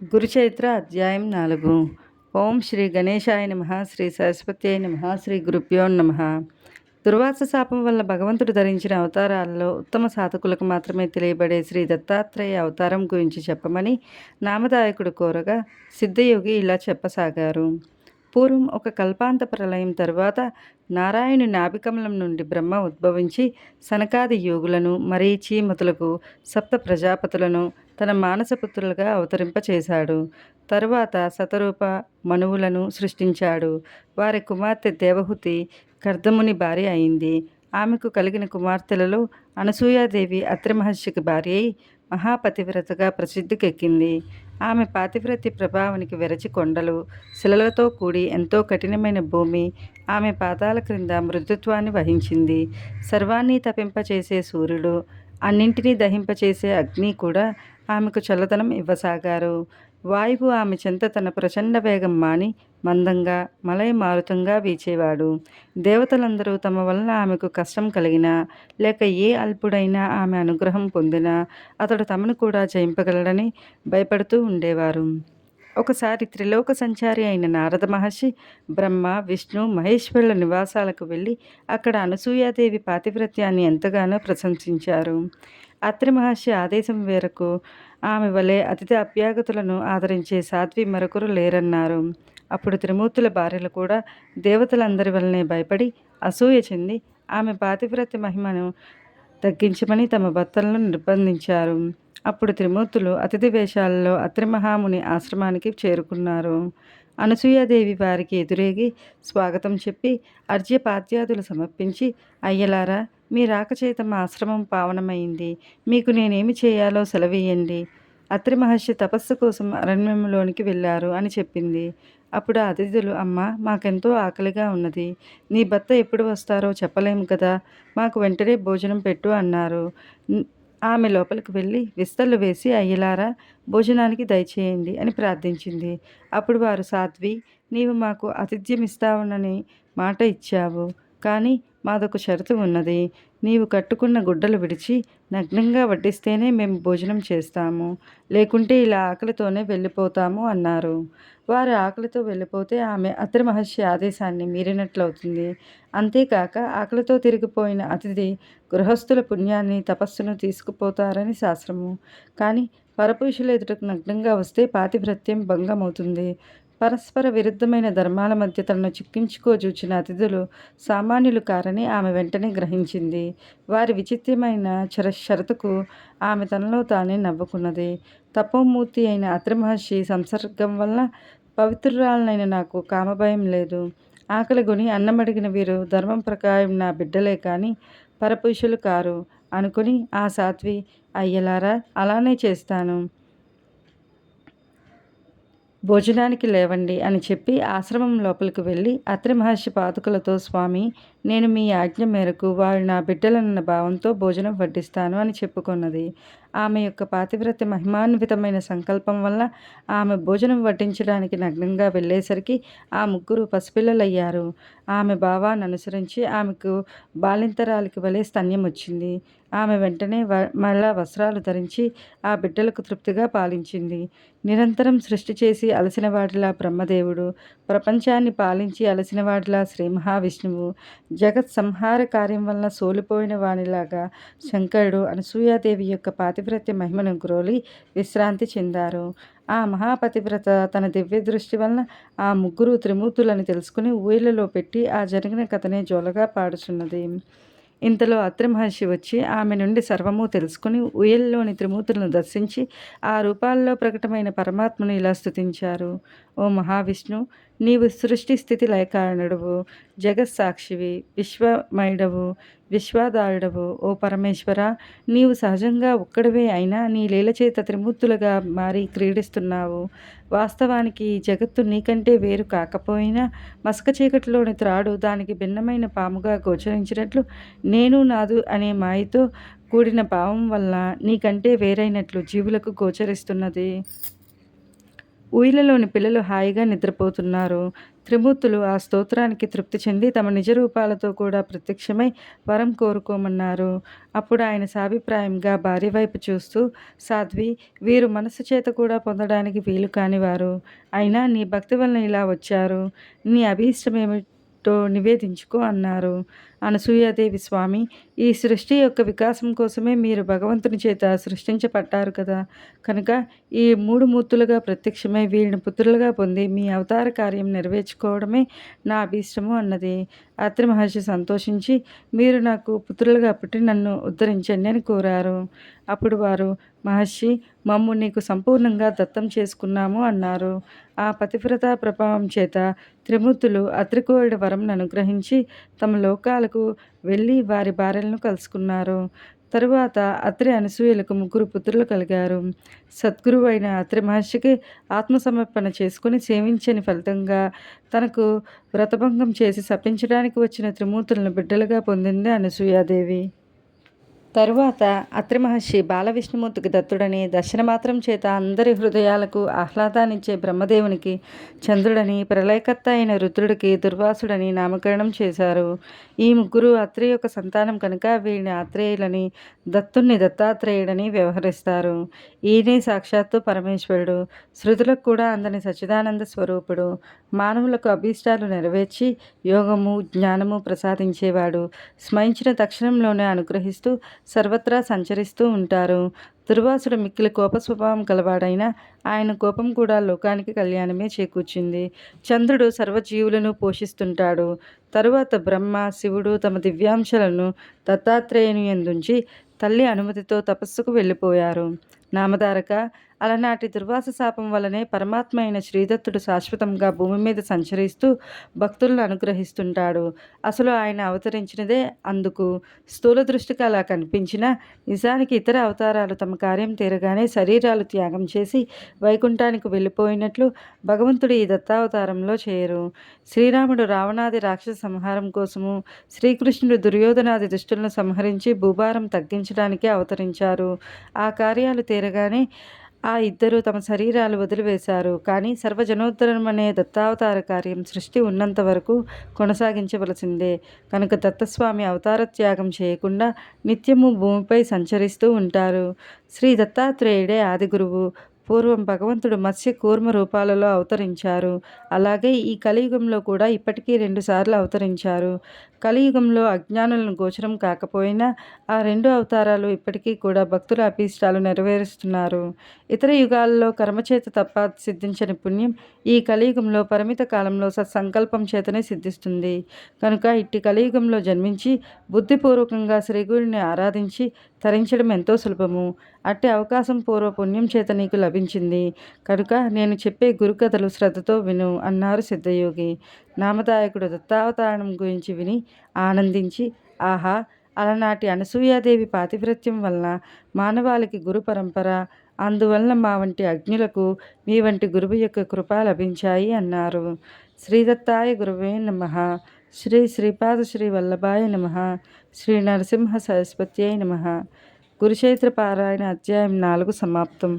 గురుచరిత్ర అధ్యాయం 4. ఓం శ్రీ గణేశాయ నమః, శ్రీ సరస్వత్యై నమః, శ్రీ గురుభ్యో నమః. దుర్వాస శాపం వల్ల భగవంతుడు ధరించిన అవతారాలలో ఉత్తమ సాధకులకు మాత్రమే తెలియబడే శ్రీ దత్తాత్రేయ అవతారం గురించి చెప్పమని నామదాయకుడు కోరగా సిద్ధయోగి ఇలా చెప్పసాగారు. పూర్వం ఒక కల్పాంత ప్రళయం తరువాత నారాయణు నాభికమలం నుండి బ్రహ్మ ఉద్భవించి సనకాది యోగులను, మరీచి మొదలగు సప్త ప్రజాపతులను తన మానసపుత్రులుగా అవతరింపచేశాడు. తరువాత శతరూప మనువులను సృష్టించాడు. వారి కుమార్తె దేవహుతి కర్దముని భార్య అయింది. ఆమెకు కలిగిన కుమార్తెలలో అనసూయాదేవి అత్రి మహర్షికి భార్య అయి మహాపతివ్రతగా ప్రసిద్ధికెక్కింది. ఆమె పాతివ్రత్య ప్రభావానికి వెరచి కొండలు, శిలలతో కూడి ఎంతో కఠినమైన భూమి ఆమె పాదాల క్రింద మృదుత్వాన్ని వహించింది. సర్వాన్ని తపింపచేసే సూర్యుడు, అన్నింటినీ దహింపచేసే అగ్ని కూడా ఆమెకు చల్లదనం ఇవ్వసాగారు. వాయువు ఆమె చెంత తన ప్రచండ వేగం మాని మందంగా మలయ మారుతంగా వీచేవాడు. దేవతలందరూ తమ వలన ఆమెకు కష్టం కలిగినా లేక ఏ అల్పుడైనా ఆమె అనుగ్రహం పొందినా అతడు తమను కూడా జయింపగలడని భయపడుతూ ఉండేవారు. ఒకసారి త్రిలోక సంచారి అయిన నారద మహర్షి బ్రహ్మ, విష్ణు, మహేశ్వరుల నివాసాలకు వెళ్ళి అక్కడ అనసూయాదేవి పాతివ్రత్యాన్ని ఎంతగానో ప్రశంసించారు. అత్రి మహర్షి ఆదేశం మేరకు ఆమె వలె అతిథి అభ్యాగతులను ఆదరించే సాధ్వి మరొకరు లేరన్నారు. అప్పుడు త్రిమూర్తుల భార్యలు కూడా దేవతలందరి వలనే భయపడి అసూయ చెంది ఆమె పాతివ్రత్య మహిమను తగ్గించమని తమ భర్తలను నిర్బంధించారు. అప్పుడు త్రిమూర్తులు అతిథి వేషాలలో అత్రి మహాముని ఆశ్రమానికి చేరుకున్నారు. అనసూయాదేవి వారికి ఎదురేగి స్వాగతం చెప్పి అర్ఘ్యపాద్యాదులు సమర్పించి, అయ్యలారా, మీ రాకచేత మా ఆశ్రమం పావనమైంది. మీకు నేనేమి చేయాలో సెలవీయండి. అత్రి మహర్షి తపస్సు కోసం అరణ్యంలోనికి వెళ్ళారు అని చెప్పింది. అప్పుడు ఆ అతిథులు, అమ్మ, మాకెంతో ఆకలిగా ఉన్నది. నీ భర్త ఎప్పుడు వస్తారో చెప్పలేము కదా, మాకు వెంటనే భోజనం పెట్టు అన్నారు. ఆమె లోపలికి వెళ్ళి విస్తళ్ళు వేసి, అయ్యలారా, భోజనానికి దయచేయండి అని ప్రార్థించింది. అప్పుడు వారు, సాధ్వి, నీవు మాకు ఆతిథ్యమిస్తావనని మాట ఇచ్చావు. కానీ మాదొక షరతు ఉన్నది. నీవు కట్టుకున్న గుడ్డలు విడిచి నగ్నంగా వడ్డిస్తేనే మేము భోజనం చేస్తాము, లేకుంటే ఇలా ఆకలితోనే వెళ్ళిపోతాము అన్నారు. వారు ఆకలితో వెళ్ళిపోతే ఆమె అత్రి మహర్షి ఆదేశాన్ని మీరినట్లవుతుంది. అంతేకాక ఆకలితో తిరిగిపోయిన అతిథి గృహస్థుల పుణ్యాన్ని, తపస్సును తీసుకుపోతారని శాస్త్రము. కానీ పరపురుషుల ఎదుటకు నగ్నంగా వస్తే పాతివ్రత్యం భంగమవుతుంది. పరస్పర విరుద్ధమైన ధర్మాల మధ్య తనను చిక్కించుకోజూచిన అతిథులు సామాన్యులు కారని ఆమె వెంటనే గ్రహించింది. వారి విచిత్రమైన షరతుకు ఆమె తనలో తానే నవ్వుకున్నది. తపోమూర్తి అయిన అత్రి మహర్షి సంసర్గం వల్ల పవిత్రురాలనైన నాకు కామభయం లేదు. ఆకలిగొని అన్నమడిగిన వీరు ధర్మం ప్రకారం నా బిడ్డలే కానీ పరపురుషులు కారు అనుకుని ఆ సాధ్వి, అయ్యలారా, అలానే చేస్తాను, భోజనానికి లేవండి అని చెప్పి ఆశ్రమం లోపలికి వెళ్ళి అత్రి మహర్షి పాదుకలతో, స్వామి, నేను మీ ఆజ్ఞ మేరకు వారు నా బిడ్డలన్న భావంతో భోజనం వడ్డిస్తాను అని చెప్పుకున్నది. ఆమె యొక్క పాతివ్రత్య మహిమాన్వితమైన సంకల్పం వల్ల ఆమె భోజనం వడ్డించడానికి నగ్నంగా వెళ్ళేసరికి ఆ ముగ్గురు పసిపిల్లలయ్యారు. ఆమె భావాన్ని అనుసరించి ఆమెకు బాలింతరాలికి వలె స్తన్యం వచ్చింది. ఆమె వెంటనే మళ్ళా వస్త్రాలు ధరించి ఆ బిడ్డలకు తృప్తిగా పాలించింది. నిరంతరం సృష్టి చేసి అలసినవాడిలా బ్రహ్మదేవుడు, ప్రపంచాన్ని పాలించి అలసినవాడిలా శ్రీ మహావిష్ణువు, జగత్ సంహార కార్యం వలన సోలిపోయిన వానిలాగా శంకరుడు అనసూయాదేవి యొక్క పాతివ్రత్య మహిమను గ్రోలి విశ్రాంతి చెందారు. ఆ మహాపతివ్రత తన దివ్య దృష్టి వలన ఆ ముగ్గురు త్రిమూర్తులని తెలుసుకుని ఊయలలో పెట్టి ఆ జరిగిన కథనే జోలగా పాడుచున్నది. ఇంతలో అత్రి మహర్షి వచ్చి ఆమె నుండి సర్వము తెలుసుకుని ఉయ్యల్లోని త్రిమూర్తులను దర్శించి ఆ రూపాల్లో ప్రకటమైన పరమాత్మను ఇలా స్తుతించారు. ఓ మహావిష్ణు, నీవు సృష్టి స్థితి లయకారణుడవు, జగత్సాక్షివి, విశ్వమయుడవు, విశ్వాధారుడవు. ఓ పరమేశ్వర, నీవు సహజంగా ఒక్కడివే అయినా నీ లీలచేత త్రిమూర్తులుగా మారి క్రీడిస్తున్నావు. వాస్తవానికి ఈ జగత్తు నీకంటే వేరు కాకపోయినా మసక చీకటిలోని త్రాడు దానికి భిన్నమైన పాముగా గోచరించినట్లు నేను నాదు అనే మాయతో కూడిన భావం వల్ల నీకంటే వేరైనట్లు జీవులకు గోచరిస్తున్నది. ఊయలలోని పిల్లలు హాయిగా నిద్రపోతున్నారు. త్రిమూర్తులు ఆ స్తోత్రానికి తృప్తి చెంది తమ నిజ రూపాలతో కూడా ప్రత్యక్షమై వరం కోరుకోమన్నారు. అప్పుడు ఆయన సాభిప్రాయంగా భార్య వైపు చూస్తూ, సాధ్వి, వీరు మనస్సు చేత కూడా పొందడానికి వీలు కానివారు. అయినా నీ భక్తి వలన ఇలా వచ్చారు. నీ అభీష్టమేమిటో నివేదించుకో అన్నారు. అనసూయాదేవి, స్వామి, ఈ సృష్టి యొక్క వికాసం కోసమే మీరు భగవంతుని చేత సృష్టించబడ్డారు కదా. కనుక ఈ 3 మూర్తులుగా ప్రత్యక్షమై వీరిని పుత్రులుగా పొంది మీ అవతార కార్యం నెరవేర్చుకోవడమే నా అభీష్టము అన్నది. అత్రి మహర్షి సంతోషించి, మీరు నాకు పుత్రులుగా పుట్టి నన్ను ఉద్ధరించండి అని కోరారు. అప్పుడు వారు, మహర్షి, మమ్ము నీకు సంపూర్ణంగా దత్తం చేసుకున్నాము అన్నారు. ఆ పతివ్రతా ప్రభావం చేత త్రిమూర్తులు అత్రి కోరిన వరంను అనుగ్రహించి తమ లోకాలకు వెళ్ళి వారి భార్యలను కలుసుకున్నారు. తరువాత అత్రి అనసూయలకు 3 పుత్రులు కలిగారు. సద్గురువైన అత్రి మహర్షికి ఆత్మసమర్పణ చేసుకుని సేవించని ఫలితంగా తనకు వ్రతభంగం చేసి శపించడానికి వచ్చిన త్రిమూర్తులను బిడ్డలుగా పొందింది అనసూయాదేవి. తరువాత అత్రి మహర్షి బాలవిష్ణుమూర్తికి దత్తుడని, దర్శనమాత్రం చేత అందరి హృదయాలకు ఆహ్లాదాన్నిచ్చే బ్రహ్మదేవునికి చంద్రుడని, ప్రళయకర్త అయిన రుద్రుడికి దుర్వాసుడని నామకరణం చేశారు. ఈ 3 అత్రి యొక్క సంతానం కనుక వీరిని ఆత్రేయులని, దత్తుణ్ణి దత్తాత్రేయుడని వ్యవహరిస్తారు. ఈయనే సాక్షాత్తు పరమేశ్వరుడు, శృతులకు కూడా అందని సచ్చిదానంద స్వరూపుడు, మానవులకు అభీష్టాలు నెరవేర్చి యోగము జ్ఞానము ప్రసాదించేవాడు, స్మరించిన తక్షణంలోనే అనుగ్రహిస్తూ సర్వత్రా సంచరిస్తూ ఉంటారు. దుర్వాసుడు మిక్కిలి కోప స్వభావం కలవాడైనా ఆయన కోపం కూడా లోకానికి కళ్యాణమే చేకూర్చింది. చంద్రుడు సర్వజీవులను పోషిస్తుంటాడు. తరువాత బ్రహ్మ, శివుడు తమ దివ్యాంశలను దత్తాత్రేయుని యందుంచి తల్లి అనుమతితో తపస్సుకు వెళ్ళిపోయారు. నామధారక, అలనాటి దుర్వాస శాపం వలనే పరమాత్మ అయిన శ్రీదత్తుడు శాశ్వతంగా భూమి మీద సంచరిస్తూ భక్తులను అనుగ్రహిస్తుంటాడు. అసలు ఆయన అవతరించినదే అందుకు. స్థూల దృష్టికి అలా కనిపించినా నిజానికి ఇతర అవతారాలు తమ కార్యం తీరగానే శరీరాలు త్యాగం చేసి వైకుంఠానికి వెళ్ళిపోయినట్లు భగవంతుడు ఈ దత్తావతారంలో చేయరు. శ్రీరాముడు రావణాది రాక్షస సంహారం కోసము, శ్రీకృష్ణుడు దుర్యోధనాది దుష్టులను సంహరించి భూభారం తగ్గించడానికి అవతరించారు. ఆ కార్యాలు తీరగానే ఆ ఇద్దరు తమ శరీరాలు వదిలివేశారు. కానీ సర్వజనోద్ధరణం అనే దత్తావతార కార్యం సృష్టి ఉన్నంత వరకు కొనసాగించవలసిందే. కనుక దత్తస్వామి అవతార త్యాగం చేయకుండా నిత్యము భూమిపై సంచరిస్తూ ఉంటారు. శ్రీ దత్తాత్రేయుడే ఆది గురువు. పూర్వం భగవంతుడు మత్స్య కూర్మ రూపాలలో అవతరించారు. అలాగే ఈ కలియుగంలో కూడా ఇప్పటికీ 2 సార్లు అవతరించారు. కలియుగంలో అజ్ఞానులను గోచరం కాకపోయినా ఆ 2 అవతారాలు ఇప్పటికీ కూడా భక్తుల అభీష్టాలు నెరవేరుస్తున్నారు. ఇతర యుగాల్లో కర్మచేత తప్ప సిద్ధించని పుణ్యం ఈ కలియుగంలో పరిమిత కాలంలో సత్సంకల్పం చేతనే సిద్ధిస్తుంది. కనుక ఇట్టి కలియుగంలో జన్మించి బుద్ధిపూర్వకంగా శ్రీగురుని ఆరాధించి తరించడం ఎంతో సులభము. అట్టి అవకాశం పూర్వ పుణ్యం చేత నీకు లభించింది కనుక నేను చెప్పే గురుకథలు శ్రద్ధతో విను అన్నారు సిద్ధయోగి. నామదాయకుడు దత్తావతారణం గురించి విని ఆనందించి, ఆహా, అలనాటి అనసూయాదేవి పాతివ్రత్యం వలన మానవాళికి గురు పరంపర, అందువలన మా వంటి అజ్ఞులకు మీ వంటి గురువు యొక్క కృప లభించాయి అన్నారు. శ్రీదత్తాయ గురువే నమః. శ్రీ శ్రీపాద శ్రీ వల్లభాయ నమః. శ్రీ నరసింహ సరస్వత్యై నమః. కురుక్షేత్ర పారాయణ అధ్యాయం 4 సమాప్తం.